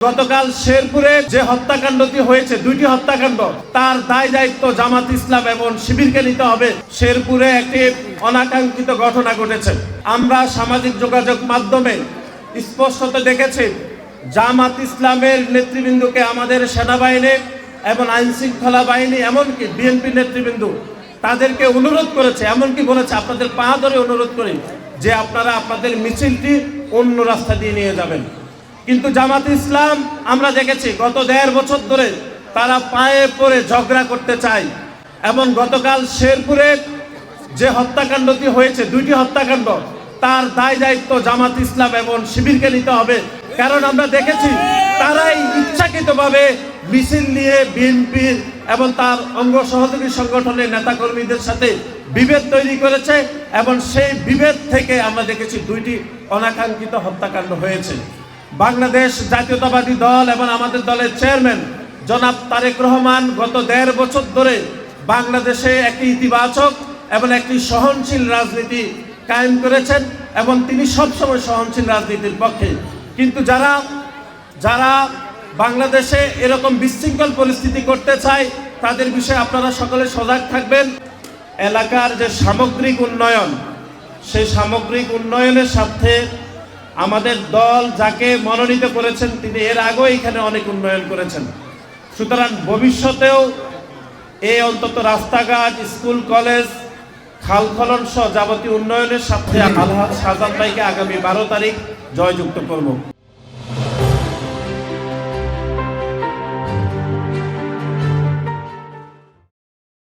গতকাল শেরপুরে যে হত্যাকাণ্ডটি হয়েছে, দুইটি হত্যাকাণ্ড, তার দায় দায়িত্ব জামাত ইসলাম এবং শিবিরকে নিতে হবে। শেরপুরে একটি অনাকাঙ্ক্ষিত ঘটনা ঘটেছে। আমরা সামাজিক যোগাযোগ মাধ্যমে স্পষ্টত দেখেছি জামাত ইসলামের নেতৃবৃন্দকে আমাদের সেনাবাহিনী এবং আইন শৃঙ্খলা বাহিনী, এমনকি বিএনপি নেতৃবৃন্দ তাদেরকে অনুরোধ করেছে, এমনকি বলেছে আপনাদের পা ধরে অনুরোধ করি যে আপনারা আপনাদের মিছিলটি অন্য রাস্তা দিয়ে নিয়ে যাবেন। কিন্তু জামাত ইসলাম আমরা দেখেছি গত 1.5 বছর ধরে তারা পায়ে পড়ে ঝগড়া করতে চায়। এবং গতকাল শেরপুরে যে হত্যাকাণ্ডটি হয়েছে, দুইটি হত্যাকাণ্ড, তার দায় দায়িত্ব জামাত ইসলাম এবং শিবিরকে নিতে হবে। কারণ আমরা দেখেছি তারাই ইচ্ছাকৃতভাবে মিছিল নিয়ে বিএনপির এবং তার অঙ্গ সহযোগী সংগঠনের নেতাকর্মীদের সাথে বিভেদ তৈরি করেছে এবং সেই বিভেদ থেকে আমরা দেখেছি দুইটি অনাকাঙ্ক্ষিত হত্যাকাণ্ড হয়েছে। বাংলাদেশ জাতীয়তাবাদী দল এবং আমাদের দলের চেয়ারম্যান জনাব তারেক রহমান গত 1.5 বছর ধরে বাংলাদেশে একটি ইতিবাচক এবং একটি সহনশীল রাজনীতি কায়েম করেছেন এবং তিনি সবসময় সহনশীল রাজনীতির পক্ষে। কিন্তু যারা বাংলাদেশে এরকম বিশৃঙ্খল পরিস্থিতি করতে চায় তাদের বিষয়ে আপনারা সকলে সজাগ থাকবেন। এলাকার যে সামগ্রিক উন্নয়ন, সেই সামগ্রিক উন্নয়নের সাথে আমাদের দল যাকে মনোনীত করেছেন তিনি এর আগেও এখানে অনেক উন্নয়ন করেছেন। সুতরাং ভবিষ্যতেও এই অন্তত রাস্তাঘাট, স্কুল, কলেজ, খাল খনন সহ যাবতীয় উন্নয়নের সাথে আলহাজ শাহজাহান ভাইকে আগামী 12 তারিখ জয়যুক্ত করব।